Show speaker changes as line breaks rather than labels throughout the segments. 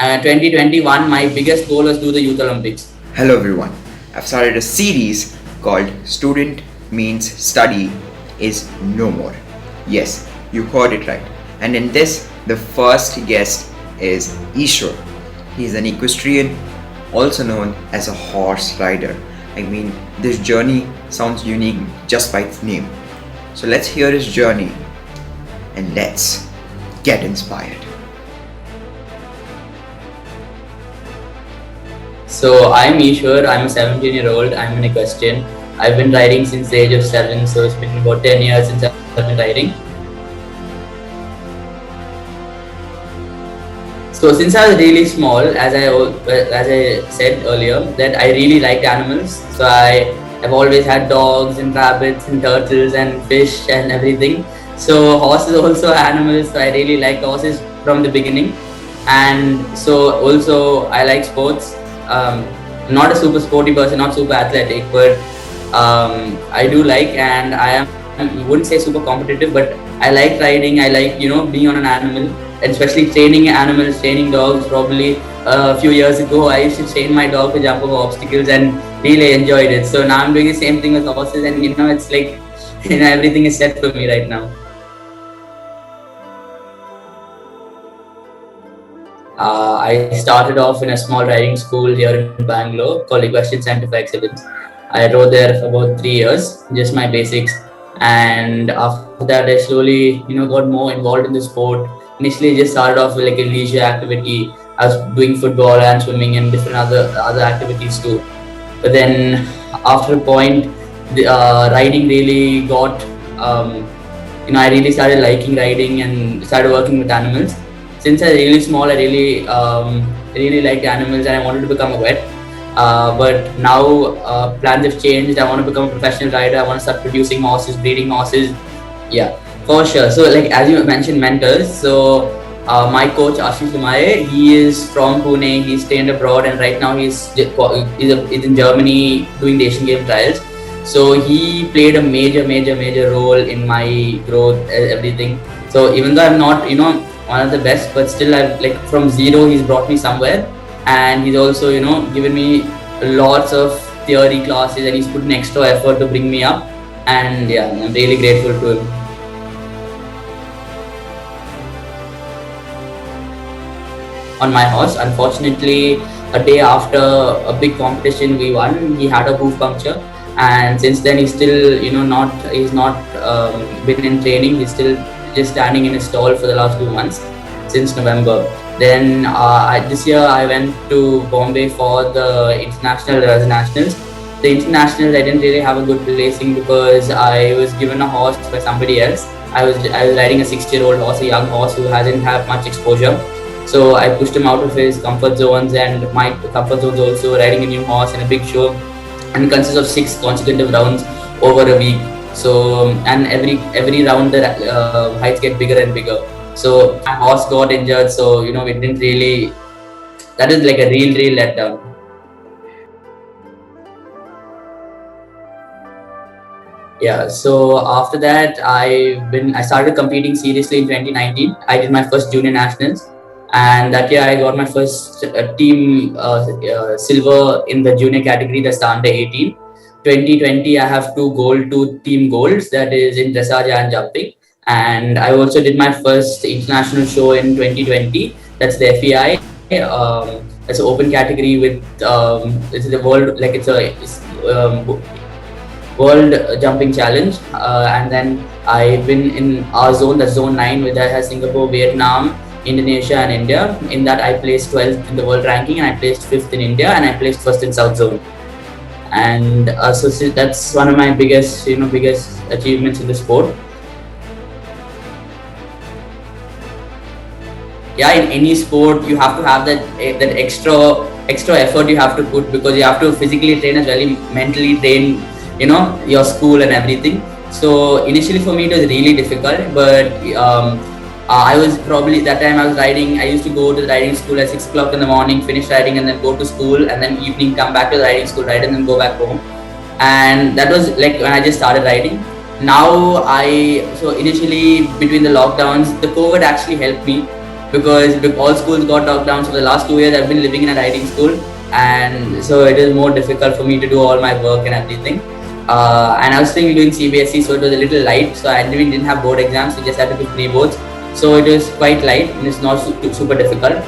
2021, my biggest goal was do the Youth Olympics.
Hello everyone. I've started a series called Student Means Study is No More. Yes, you heard it right. And in this, the first guest is Easwar. He's an equestrian, also known as a horse rider. I mean, this journey sounds unique just by its name. So let's hear his journey and let's get inspired.
So I'm Easwar, I'm a 17-year-old, I'm an equestrian. I've been riding since the age of 7, so it's been about 10 years since I've been riding. So since I was really small, as I said earlier, that I really liked animals. So I have always had dogs and rabbits and turtles and fish and everything. So horses also are animals, so I really liked horses from the beginning. And so also I like sports. Not a super sporty person, not super athletic, but I do like, and I wouldn't say super competitive, but I like riding. I like, being on an animal, and especially training animals, training dogs. Probably a few years ago, I used to train my dog to jump over obstacles and really enjoyed it. So now I'm doing the same thing with horses, and it's like, everything is set for me right now. I started off in a small riding school here in Bangalore called Equestrian Center for Excellence. I rode there for about 3 years, just my basics. And after that, I slowly, got more involved in the sport. Initially, I just started off with like a leisure activity. I was doing football and swimming and different other activities too. But then, after a point, the riding really got, I really started liking riding and started working with animals. Since I was really small, I really liked animals and I wanted to become a vet. But now plans have changed. I want to become a professional rider. I want to start producing horses, breeding horses. Yeah, for sure. So like as you mentioned, mentors. So my coach Ashish Lumaye, he is from Pune. He's trained abroad and right now he's in Germany doing the Asian Game trials. So he played a major role in my growth, everything. So even though I'm not, one of the best, but still I've like from zero he's brought me somewhere, and he's also given me lots of theory classes and he's put an extra effort to bring me up, and yeah, I'm really grateful to him. On my horse, unfortunately, a day after a big competition we won, he had a hoof puncture, and since then he's still he's not been in training. He's still just standing in a stall for the last 2 months since November. Then this year I went to Bombay for the international nationals. The internationals I didn't really have a good placing because I was given a horse by somebody else. I was riding a 6-year-old horse, a young horse who hasn't had much exposure. So I pushed him out of his comfort zones, and my comfort zones also, riding a new horse in a big show, and it consists of 6 consecutive rounds over a week. So and every round the heights get bigger and bigger. So my horse got injured, so it didn't really. That is like a real letdown. Yeah. So after that, I started competing seriously in 2019. I did my first junior nationals, and that year I got my first team silver in the junior category. That's the under 18. 2020, I have 2 team golds, that is in dressage and jumping. And I also did my first international show in 2020. That's the FEI. It's an open category with it's the world, like it's world jumping challenge. And then I've been in our zone, that's zone 9, which has Singapore, Vietnam, Indonesia, and India. In that, I placed 12th in the world ranking, and I placed 5th in India, and I placed 1st in South Zone. And so that's one of my biggest achievements in the sport. Yeah, in any sport you have to have that extra effort you have to put, because you have to physically train as well as mentally train your school and everything. So initially for me it was really difficult, but I was probably, that time I was riding, I used to go to the riding school at 6 o'clock in the morning, finish riding and then go to school, and then evening come back to the riding school, ride and then go back home. And that was like when I just started riding. Now so initially between the lockdowns, the COVID actually helped me because all schools got locked down. So the last 2 years I've been living in a riding school, and so it is more difficult for me to do all my work and everything. And I was still doing CBSE, so it was a little light. So I didn't have board exams. We just had to do pre-boards. So it was quite light and it's not super difficult.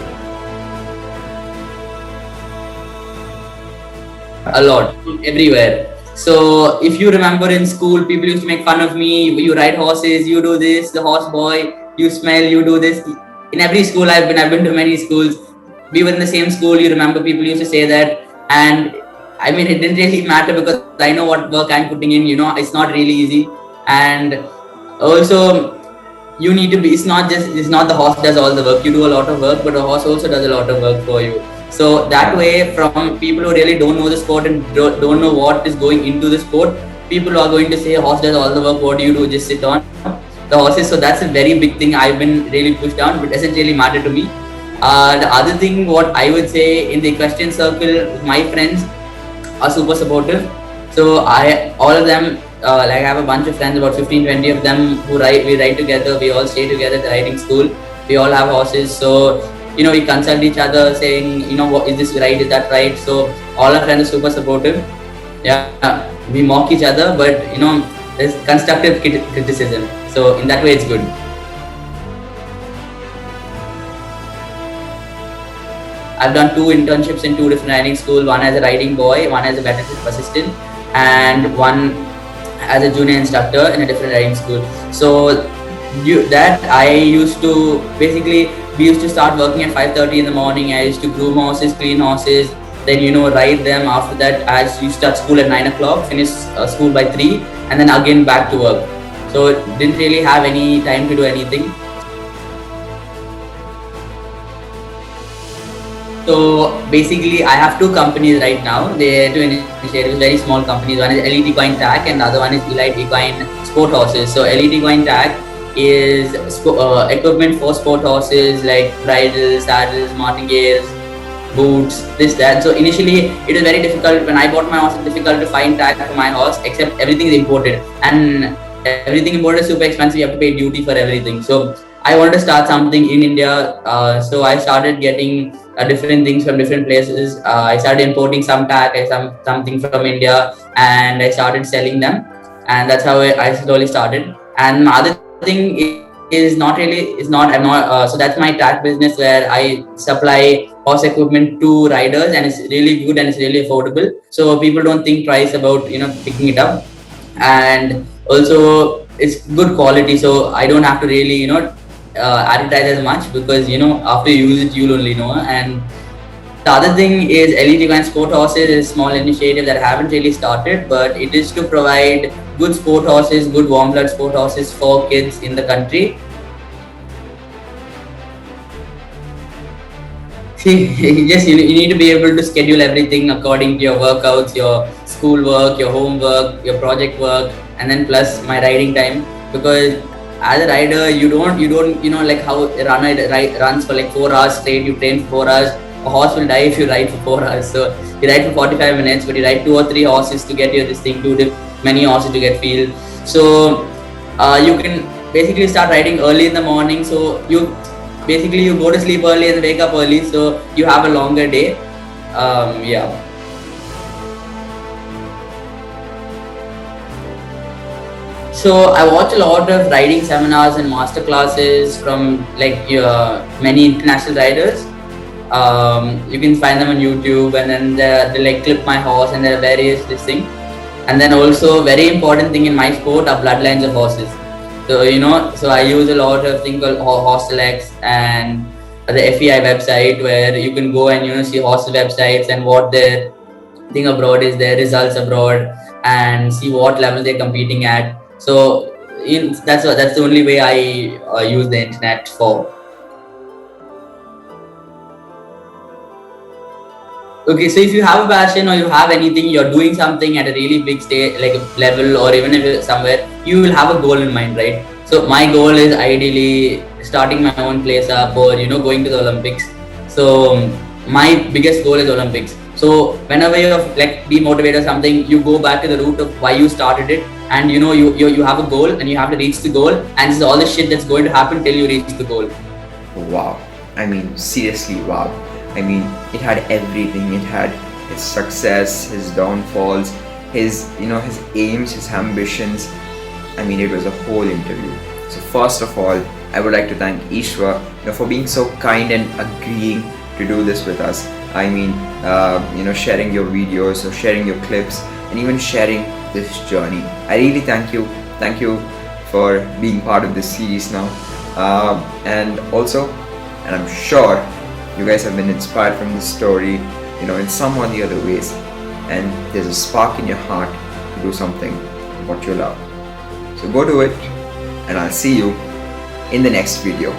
A lot, everywhere. So if you remember in school, people used to make fun of me. You ride horses, you do this, the horse boy. You smell, you do this. In every school I've been to many schools. We were in the same school. You remember people used to say that, and I mean it didn't really matter because I know what work I'm putting in. It's not really easy, and also you need to be. It's not the horse does all the work. You do a lot of work, but the horse also does a lot of work for you. So that way, from people who really don't know the sport and don't know what is going into the sport, people are going to say horse does all the work. What do you do? Just sit on the horses. So that's a very big thing I've been really pushed down, but doesn't really matter to me. The other thing, what I would say in the equestrian circle, my friends are super supportive. So all of them, I have a bunch of friends, about 15-20 of them who we ride together. We all stay together at the riding school. We all have horses. So we consult each other saying, what is this right, is that right? So all our friends are super supportive. Yeah, we mock each other, but there's constructive criticism. So in that way, it's good. I've done 2 internships in 2 different riding schools. One as a riding boy, one as a veterinary assistant, and one as a junior instructor in a different riding school. So we used to start working at 5:30 in the morning. I used to groom horses, clean horses, then ride them. After that, I used to start school at 9 o'clock, finish school by 3, and then again back to work. So didn't really have any time to do anything. So basically, I have 2 companies right now. They're 2 initiatives, very small companies. One is Elite Equine Tag, and the other one is Elite Equine Sport Horses. So Elite Equine Tag is equipment for sport horses like bridles, saddles, martingales, boots, this, that. So initially it was very difficult. When I bought my horse, it was difficult to find tag for my horse, except everything is imported, and everything imported is super expensive. You have to pay duty for everything. So I wanted to start something in India. So I started getting different things from different places. I started importing some tag, something from India, and I started selling them, and that's how I slowly started. And my other thing so that's my tag business, where I supply horse equipment to riders, and it's really good and it's really affordable, so people don't think twice about picking it up, and also it's good quality, so I don't have to really advertise as much, because after you use it you'll only know. And the other thing is Elite Equine Sport Horses is a small initiative that I haven't really started, but it is to provide good sport horses, good warm blood sport horses for kids in the country. See, you need to be able to schedule everything according to your workouts, your school work, your homework, your project work, and then plus my riding time. Because as a rider, you don't like how a runner runs for like 4 hours straight. You train for 4 hours. A horse will die if you ride for 4 hours. So you ride for 45 minutes, but you ride 2 or 3 horses to get your many horses to get feel. So you can basically start riding early in the morning. So you go to sleep early and wake up early. So you have a longer day. Yeah. So I watch a lot of riding seminars and master classes from many international riders. You can find them on YouTube, and then they like clip my horse, and there are various things. And then also very important thing in my sport are bloodlines of horses. So so I use a lot of thing called Horse Selects and the FEI website, where you can go and see horse websites and what their thing abroad is, their results abroad, and see what level they're competing at. So that's the only way I use the internet for. Okay, so if you have a passion or you have anything, you're doing something at a really big stage, like a level, or even if you're somewhere, you will have a goal in mind, right? So my goal is ideally starting my own place up, or going to the Olympics. So my biggest goal is Olympics. So whenever you're demotivated or something, you go back to the root of why you started it, and you have a goal and you have to reach the goal, and this is all the shit that's going to happen till you reach the goal.
Wow, I mean, seriously, wow. I mean, it had everything. It had his success, his downfalls, his aims, his ambitions. I mean, it was a whole interview. So first of all, I would like to thank Easwar, for being so kind and agreeing to do this with us. I mean, sharing your videos or sharing your clips and even sharing this journey. I really thank you. Thank you for being part of this series now. And also, and I'm sure you guys have been inspired from this story, in some or the other ways. And there's a spark in your heart to do something what you love. So go do it, and I'll see you in the next video.